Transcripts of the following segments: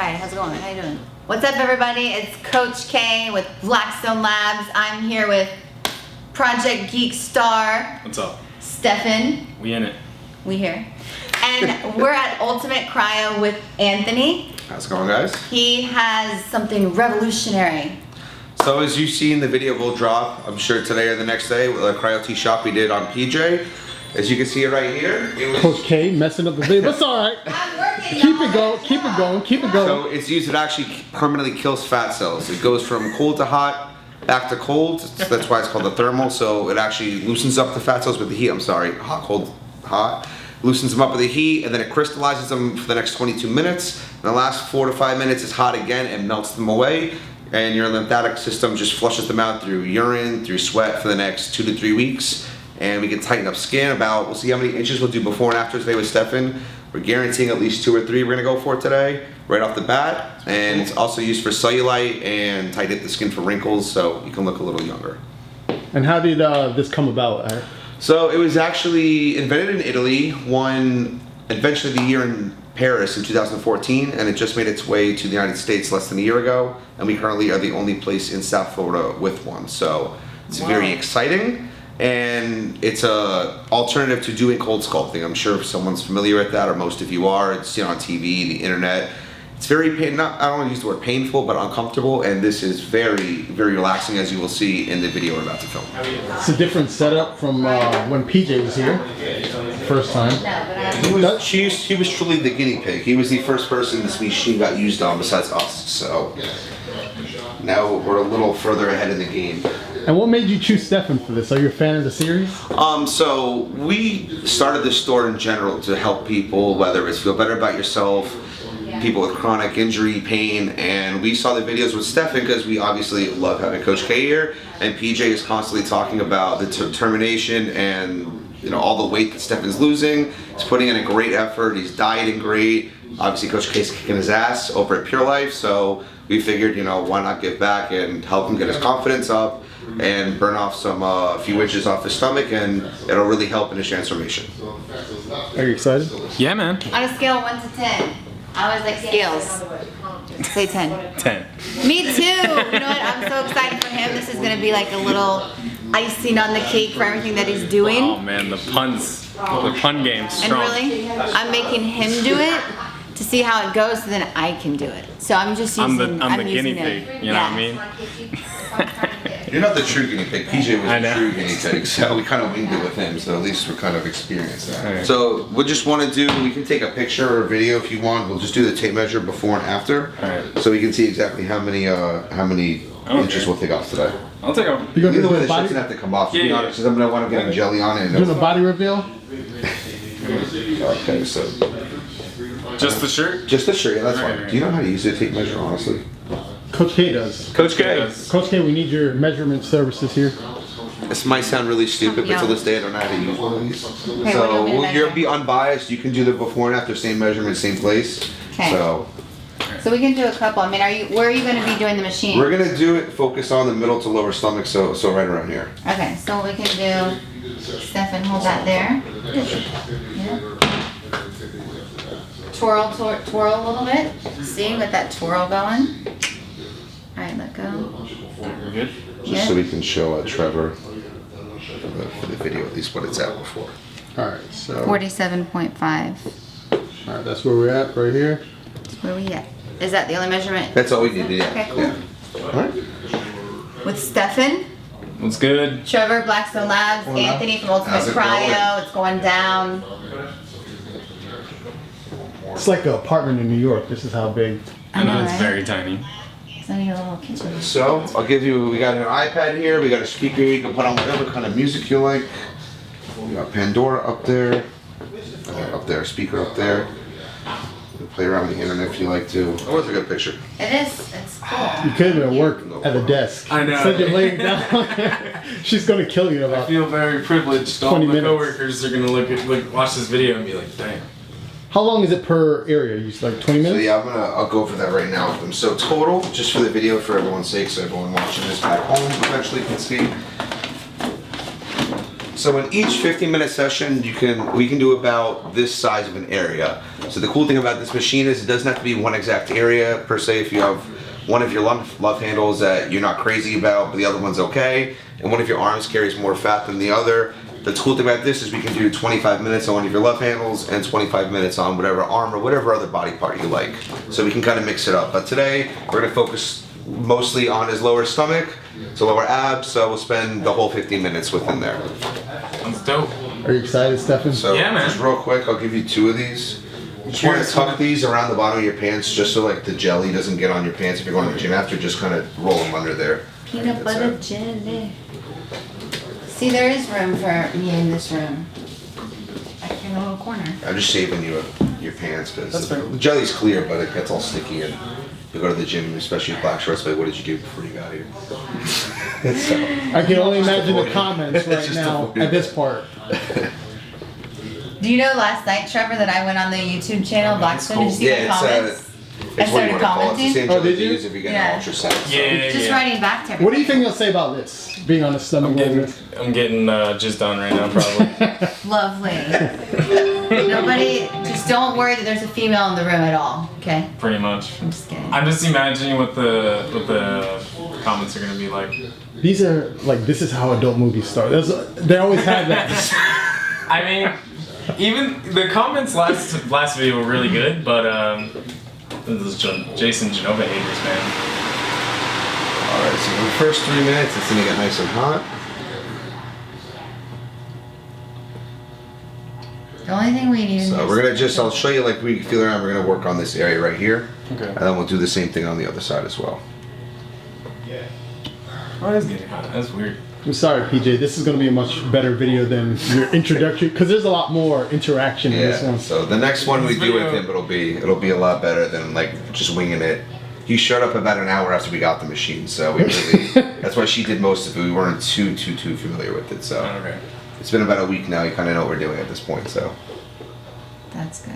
Hi, how's it going? How you doing? What's up, everybody? It's Coach K with Blackstone Labs. I'm here with Project Geek star. What's up? Stephan. We in it. We here. And we're at Ultimate Cryo with Anthony. How's it going, guys? He has something revolutionary. So as you see in the video we'll drop, I'm sure today or the next day, with a Cryo T shop we did on PJ. As you can see it right here, it was... Coach K messing up the video. That's alright. I'm working, Keep it going, keep it going, keep it going. So it's used, it actually permanently kills fat cells. It goes from cold to hot, back to cold. That's why it's called the thermal. So it actually loosens up the fat cells with the heat. I'm sorry, hot, cold, hot. Loosens them up with the heat, and then it crystallizes them for the next 22 minutes. And the last 4 to 5 minutes is hot again and melts them away. And your lymphatic system just flushes them out through urine, through sweat for the next 2 to 3 weeks. And we can tighten up skin we'll see how many inches we'll do before and after today with Stephan. We're guaranteeing at least 2 or 3 we're gonna go for today, right off the bat. And it's also used for cellulite and tighten up the skin for wrinkles so you can look a little younger. And how did this come about? So it was actually invented in Italy, won Invention of the Year in Paris in 2014, and it just made its way to the United States less than a year ago. And we currently are the only place in South Florida with one. So it's very exciting. And it's a alternative to doing cold sculpting. I'm sure if someone's familiar with that, or most of you are. It's on TV, the internet. It's very I don't want to use the word painful, but uncomfortable. And this is very, very relaxing, as you will see in the video we're about to film. It's a different setup from when PJ was here, first time. He was truly the guinea pig. He was the first person this machine got used on besides us. So now we're a little further ahead in the game. And what made you choose Stephan for this? Are you a fan of the series? So we started this store in general to help people, whether it's feel better about yourself, people with chronic injury, pain, and we saw the videos with Stephan because we obviously love having Coach K here, and PJ is constantly talking about the determination and all the weight that Stephan's losing. He's putting in a great effort. He's dieting great. Obviously, Coach K's kicking his ass over at Pure Life, so we figured, why not give back and help him get his confidence up and burn off some few inches off his stomach, and it'll really help in his transformation. Are you excited? Yeah, man. On a scale of 1 to 10, I always like scales. Say 10. 10. Me too. You know what? I'm so excited for him. This is gonna be like a little icing on the cake for everything that he's doing. Oh man, the pun game's strong. And really, I'm making him do it to see how it goes, so then I can do it. So I'm just using. I'm the guinea pig. You know what I mean? You're not the true guinea pig. PJ was the true guinea pig, so we kind of winged it with him. So at least we're kind of experienced that. Right. So we just want to do. We can take a picture or a video if you want. We'll just do the tape measure before and after, so we can see exactly how many inches we'll take off today. I'll take off. You Either way, the shirt's gonna have to come off. To be honest, because I'm gonna want to get jelly on it. Doing a body reveal? Okay, so just the shirt? just the shirt. Yeah, that's fine. Right. Do you know how to use a tape measure, honestly? Coach K does. Coach K. Coach K, we need your measurement services here. This might sound really stupid, but to this day I don't know how to use one of these. Okay, So what do you want me to you'll measure? be unbiased. You can do the before and after, same measurement, same place. Okay. So we can do a couple. I mean, where are you going to be doing the machine? we're gonna do it. Focus on the middle to lower stomach. So right around here. Okay, so what we can do, Stephan, hold that there. Yeah. Twirl a little bit. See, with that twirl going. All right, let go. We're good? Just so we can show Trevor for the video at least what it's at before. Alright, so. 47.5. Alright, that's where we're at, right here. Where we at? Is that the only measurement? That's all we need. Yeah. Okay, cool. Yeah. All right. With Stephan, What's good? Trevor, Blackstone Labs, Hola. Anthony from Ultimate How's it Cryo. It's going down. It's like an apartment in New York. This is how big. I know, It's right? very tiny. It's only a little kitchen. So I'll give you. We got an iPad here. We got a speaker. You can put on whatever kind of music you like. We got Pandora up there. Up there. Speaker up there. You can play around with the internet if you like to. Oh, it's a good picture. It is. It's cool. You could have been at work at a desk. I know. Instead of laying down, she's going to kill you in I about. feel very privileged. All 20 my minutes. coworkers are gonna watch this video and be like, damn. How long is it per area? You like 20 So minutes? yeah, I'll go over that right now with them. So total, just for the video, for everyone's sake, so everyone watching this back home eventually can see. So in each 15-minute session, we can do about this size of an area. So the cool thing about this machine is it doesn't have to be one exact area per se. If you have one of your love handles that you're not crazy about, but the other one's okay, and one of your arms carries more fat than the other, the cool thing about this is we can do 25 minutes on one of your love handles and 25 minutes on whatever arm or whatever other body part you like. So we can kind of mix it up. But today, we're gonna focus mostly on his lower stomach, so lower abs, so we'll spend the whole 15 minutes within there. That's dope. Are you excited, Stephan? So Yeah, man. just real quick, I'll give you 2 of these. You just want to tuck these around the bottom of your pants just so like the jelly doesn't get on your pants if you're going to the gym after, just kind of roll them under there. Peanut butter jelly. See, there is room for me in this room. Like in a little corner. I'm just shaving your pants because That's fair. the jelly's clear, but it gets all sticky and you go to the gym, especially with black shorts, like what did you do before you got here? So, I can only imagine the comments It's right just now avoiding. at this part. Do you know last night, Trevor, that I went on the YouTube channel Blackstone? Did you see yeah, the comments? I it's what you started want to call it. It's the commenting. same Oh, jelly did you you? use if you get Yeah. an ultrasound. So. Yeah. Just writing back to everybody. What do you think you'll say about this? Being on a stomach like this? I'm getting just done right now, probably. Lovely. Nobody, just don't worry that there's a female in the room at all, okay? Pretty much. I'm just kidding. I'm just imagining what the comments are gonna be like. These are like, this is how adult movies start. They always have that. I mean, even the comments last video were really good, but this is Jason Genova haters, man. Alright, so for the first 3 minutes, it's gonna get nice and hot. The only thing we need So is we're gonna I'll show you like we feel around, we're gonna work on this area right here. Okay. And then we'll do the same thing on the other side as well. Oh, it's getting hot. That's weird. I'm sorry, PJ. This is going to be a much better video than your introductory, because there's a lot more interaction in this Yeah, one. so the next one we This do with video- him, it'll be a lot better than like just winging it. He showed up about an hour after we got the machine, so we really, that's why she did most of it. We weren't too familiar with it, so. Okay. It's been about a week now, you kind of know what we're doing at this point, so. That's good.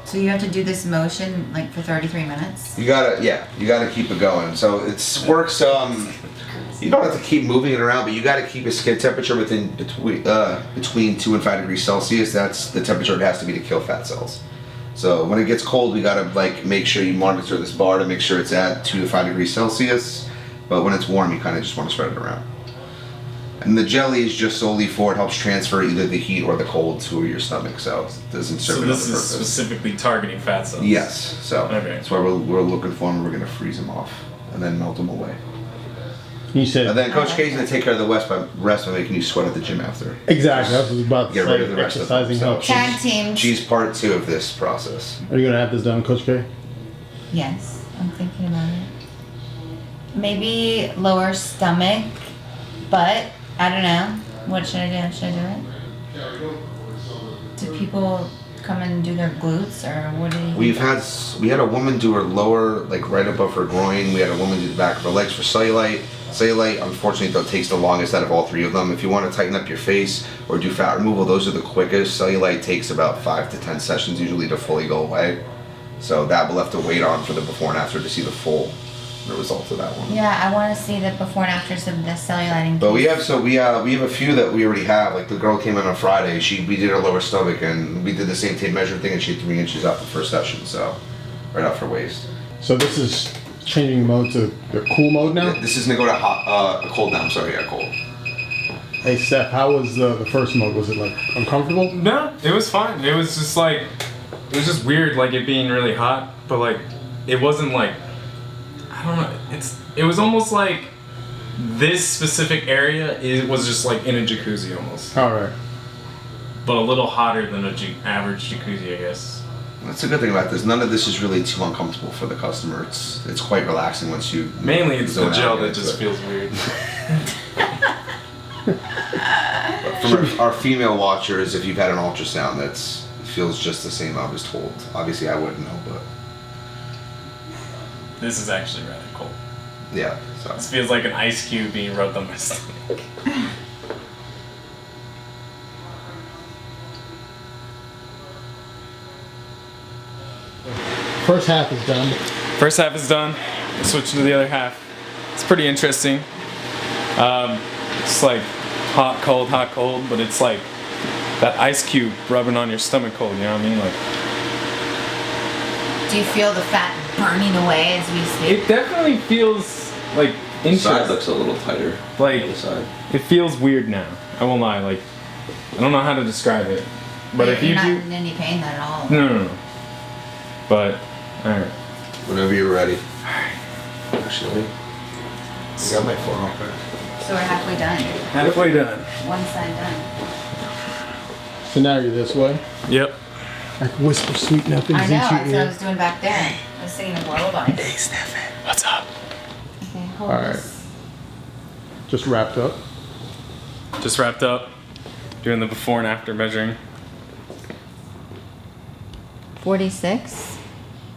So you have to do this motion like for 33 minutes? You gotta keep it going. So it works, you don't have to keep moving it around, but you gotta keep a skin temperature between 2 and 5 degrees Celsius. That's the temperature it has to be to kill fat cells. So when it gets cold, we gotta like make sure you monitor this bar to make sure it's at 2 to 5 degrees Celsius. But when it's warm, you kind of just want to spread it around. And the jelly is just solely for it helps transfer either the heat or the cold to your stomach, so it doesn't serve So another this is purpose. specifically targeting fat cells. Yes, so Okay. that's why we're looking for them. We're gonna freeze them off and then melt them away. You said And then Coach K is gonna take care of the rest by making you sweat at the gym after. exactly. I was about to Get rid of say the rest of them. exercising So helps. Tag teams. she's part 2 of this process. Are you gonna have this done, Coach K? Yes, I'm thinking about it. Maybe lower stomach, but I don't know. What should I do? Should I do it? Do people come and do their glutes, or what do you? We had a woman do her lower, like right above her groin. We had a woman do the back of her legs for cellulite. Cellulite, unfortunately, though, takes the longest out of all 3 of them. If you want to tighten up your face or do fat removal, those are the quickest. Cellulite takes about 5 to 10 sessions usually to fully go away. So that we'll have to wait on for the before and after to see the results of that one. Yeah, I want to see the before and afters of the celluliting. But we have a few that we already have. Like the girl came in on Friday. We did her lower stomach and we did the same tape measure thing, and she had 3 inches off the first session, so right off her waist. So this is changing mode to the cool mode now? This is gonna go to cold now. I'm sorry, yeah, cold. Hey, Steph, how was the first mode? Was it like uncomfortable? No, it was fine. It was just like, it was just weird, like it being really hot, but like, it wasn't like, I don't know. It was almost like this specific area was just like in a jacuzzi almost, All right. but a little hotter than average jacuzzi, I guess. That's a good thing about this. None of this is really too uncomfortable for the customer. It's quite relaxing once you. Mainly it's the zone out gel and that get just into it. feels weird. From our female watchers, if you've had an ultrasound, it feels just the same. I was told. Obviously, I wouldn't know, but This is actually rather cold. yeah. So This feels like an ice cube being rubbed on my stomach. First half is done. First half is done. Switch to the other half. It's pretty interesting. It's like hot, cold, but it's like that ice cube rubbing on your stomach cold, you know what I mean? Like, Do you feel the fat burning away as we speak? it definitely feels like The side interesting. looks a little tighter. Like, The side. it feels weird now. I won't lie. Like, I don't know how to describe it. But if you you're not do, in any pain at all. no. But all right. Whenever you're ready. Actually, I got my phone off there. So we're halfway done. Halfway done. One side done. So now you're this way. Yep. I can whisper sweet nothings I know, that's into what I your was ear. doing back there. I was singing a lullaby. Hey, Stephan. What's up? Okay, hold All right. this. Just wrapped up. Just wrapped up. Doing the before and after measuring. 46?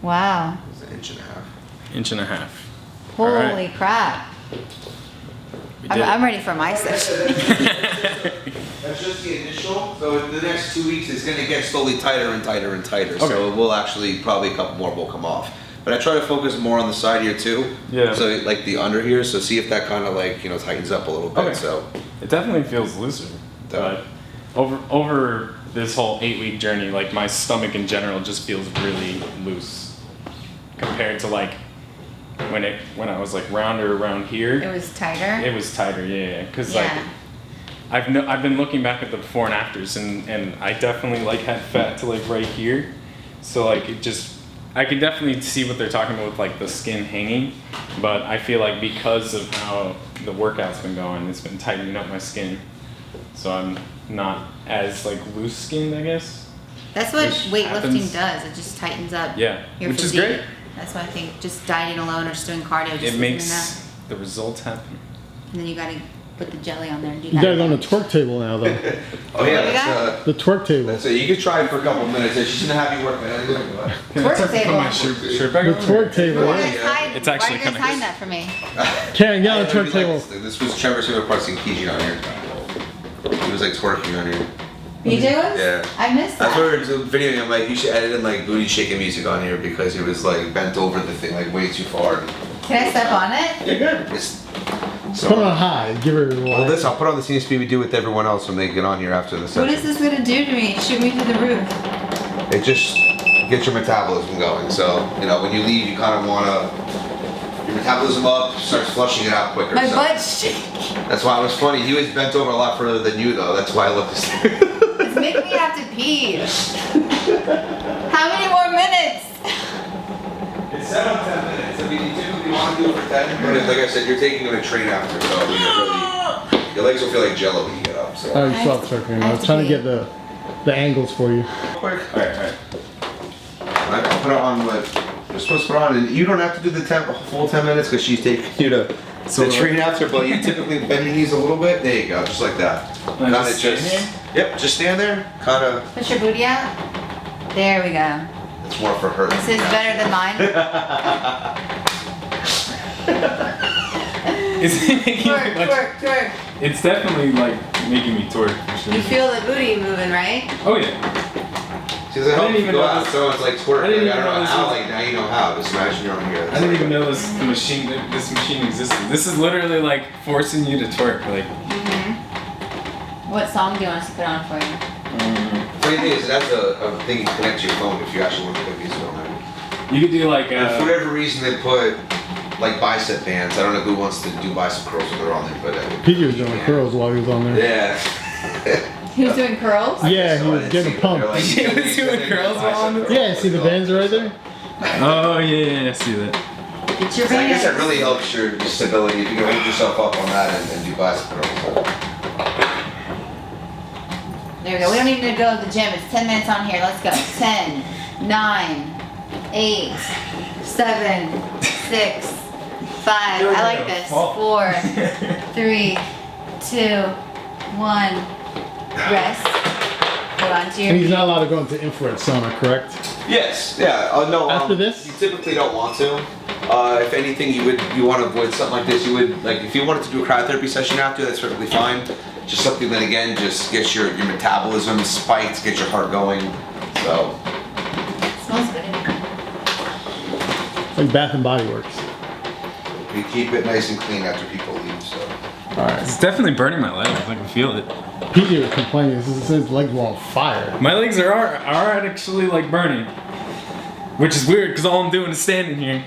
Wow. It's an inch and a half. Inch and a half. Holy All right. crap. We I'm, did I'm ready for my session. That's just the initial. So in the next 2 weeks, it's going to get slowly tighter and tighter and tighter. So Okay. it will actually, probably a couple more will come off. But I try to focus more on the side here too. Yeah. So like the under here. So see if that kind of like, you know, tightens up a little bit. Okay. So It definitely feels looser. But over this whole 8-week journey, like my stomach in general just feels really loose compared to like when I was like rounder around here. It was tighter? It was tighter, yeah. Because Yeah. like I've been looking back at the before and afters, and I definitely like had fat to like right here, so like it just I can definitely see what they're talking about with like the skin hanging, but I feel like because of how the workout's been going, it's been tightening up my skin, so I'm not as like loose skinned, I guess. That's what Which weightlifting happens. does. It just tightens up Yeah, your which is physique. great. That's why I think just dieting alone or just doing cardio just It isn't makes enough. the results happen. And then you gotta put the jelly on there and do You that. gotta go on the twerk table now, though. oh yeah, What we got? The twerk table. that's it. You can try it for a couple of minutes. She's gonna have you work that. Twerk table. Put my shirt back The on? twerk table. Why are you Yeah. guys hiding- It's actually why are you guys kinda hiding good. that from me? Karen, get on the twerk table. This was Trevor's favorite part, seeing Kiji on here. He was like twerking on here. You do? Yeah. I missed That's that. where it's video. I'm like, you should edit in like booty shaking music on here because he was like bent over the thing like way too far. Can I step on it? Yeah, good. It's, so, Put it on high. Give her. well, this I'll put on the same speed we do with everyone else when they get on here after the What session. is this gonna do to me? Shoot me through the roof. It just gets your metabolism going. So you know when you leave, you kind of wanna your metabolism up, starts flushing it out quicker. My so. butt's shaking. That's why it was funny. He was bent over a lot further than you though. That's why I looked. It's making me have to pee. How many more minutes? It's 7 or 10 minutes. I mean, you typically want to do it for 10, but like I said, you're taking it a train after, so you're really, your legs will feel like jello when you get up. So. Oh, you I stop have to- twerking. I I have was to trying to pee. get the angles for you. Quick. Alright. I put it on what you're supposed to put on, and you don't have to do the full 10 minutes because she's taking you to the train after, but you typically bend your knees a little bit. There you go, just like that. Like Kinda just stand here? Yep, just stand there. Kind of. Push your booty out. There we go. It's more for her. This is better than mine. Is it making Twerk, me much? twerk, twerk. It's definitely like making me twerk for sure. You feel the booty moving, right? Oh yeah. See, that I helps didn't you even go know out, this- so it's like twerk. I didn't Like, I even don't know know this how. was- Like now you know how. Just imagine you're on here. I didn't even know this machine existed. This is literally like forcing you to twerk. Like, What song do you want us to put on for you? Funny thing is, that's a thing you connect to your phone if you actually want to put music on there. you could do like And for whatever reason, they put like bicep bands. I don't know who wants to do bicep curls when they're on there, but PJ was doing curls while he was on there. Yeah. He was doing curls? Yeah, he So I was didn't getting see it. pumped. They're like, He was doing curls while on the- Yeah, see the bands right there? Oh yeah, I see that. Get your So I guess that bands. really helps your stability if you can hold yourself up on that and do bicep curls. There we go. We don't need to go to the gym. It's 10 minutes on here. Let's go. 10, 9, 8, 7, 6, 5. I like this. 4, 3, 2, 1. Rest. Hold on to your And he's knee. not allowed to go into infrared sauna, correct? Yes. Yeah. No. After this? you typically don't want to. If anything, you want to avoid something like this. You would like if you wanted to do a cryotherapy session after. That's perfectly fine. Just something that again just gets your metabolism spiked, get your heart going. So. Smells good in here. Like Bath and Body Works. We keep it nice and clean after people leave. So. All right. It's definitely burning my legs. I can feel it. PJ was complaining. His legs were on fire. My legs are actually like burning, which is weird because all I'm doing is standing here.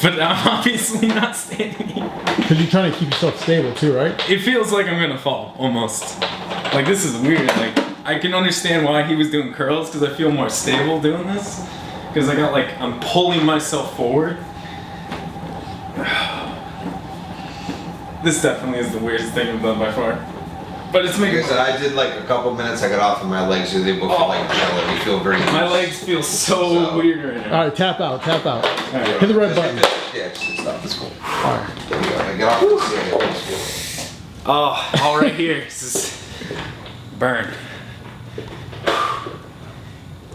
But I'm obviously not standing here. Because you're trying to keep yourself stable too, right? It feels like I'm gonna fall almost. Like this is weird. Like I can understand why he was doing curls because I feel more stable doing this. Because I'm pulling myself forward. This definitely is the weirdest thing I've done by far. But it's making. Like I said, I did like a couple minutes. I got off and my legs are able to like jello. They feel very. My legs feel so weird right now. All right, tap out, tap out. Right. Hit the red button. Yeah, just stop. It's cool. All right. There we go. I get off the Oh, all right here. This is burn.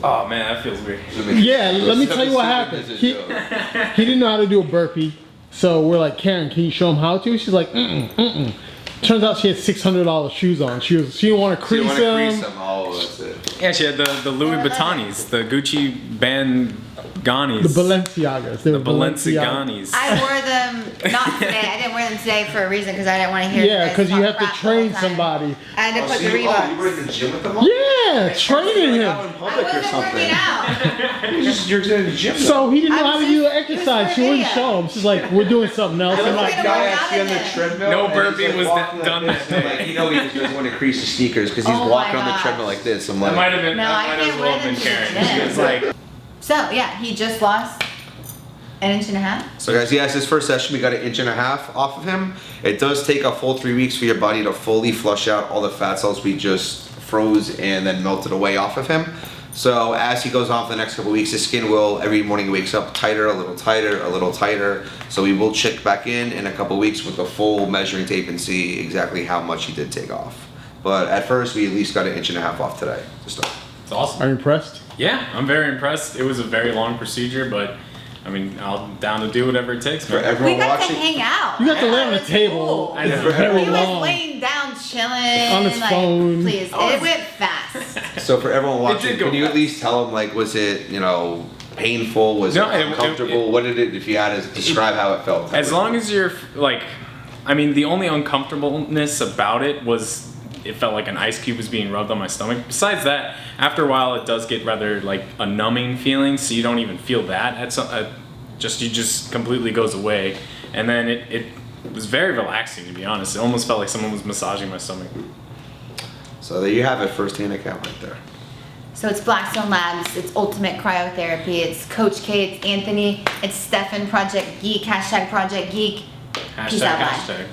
Oh man, that feels weird. Yeah, let me tell you what happened. He didn't know how to do a burpee, so we're like, Karen, can you show him how to? She's like, Turns out she had $600 shoes on. She didn't want to crease them. Oh, that's it. Yeah, she had the Louis Vuittonis, the Gucci Bandganis. The Balenciagas. They were The Balenciagas. I wore them not today. I didn't wear them today for a reason because I didn't want to hear. Yeah, because you have to train somebody. I had to put the you Reeboks. were in the gym with them on? Yeah, training Out him. in I public or wasn't something. working out. You're in the gym. So he didn't know I how to was do the just- exercise. She wouldn't show him. She's like, we're doing something else. I I'm was like, gonna work out in there. treadmill. No and burpee he's, was walking done like this, that and, day. like, he doesn't want to crease his sneakers because he's Oh my walking on the gosh. treadmill like this. I'm That like, might have been. No, that I might can't as well wear have been them to the Karen. gym. She was like, So yeah, he just lost an inch and a half. so guys, yes, his first session we got 1.5 inches off of him. It does take a full 3 weeks for your body to fully flush out all the fat cells we just froze and then melted away off of him. So as he goes on for the next couple weeks, his skin will, every morning he wakes up tighter, a little tighter, a little tighter. So we will check back in a couple weeks with a full measuring tape and see exactly how much he did take off. But at first, we at least got 1.5 inches off today to start. it's awesome. are you impressed? Yeah, I'm very impressed. It was a very long procedure, but I mean, I'm down to do whatever it takes, For man. everyone We got watching, to hang out. You got to lay on the It was table. cool. I know. It's very He was long. laying down, chilling On his like, phone. Please, it went fast. so for everyone It watching, did go can you at fast. least tell them, like, was it, painful? Was No, it it- uncomfortable? What did it, if you had to describe how it felt? As long as you're like, I mean, the only uncomfortableness about it was it felt like an ice cube was being rubbed on my stomach. Besides that, after a while, it does get rather like a numbing feeling, so you don't even feel that. You just completely goes away, and then it was very relaxing, to be honest. It almost felt like someone was massaging my stomach. So there you have it, first-hand account right there. So it's Blackstone Labs, it's Ultimate Cryotherapy, it's Coach K, it's Anthony, it's Stephan, Project Geek, #Project Geek. Peace out, bye. Hashtag.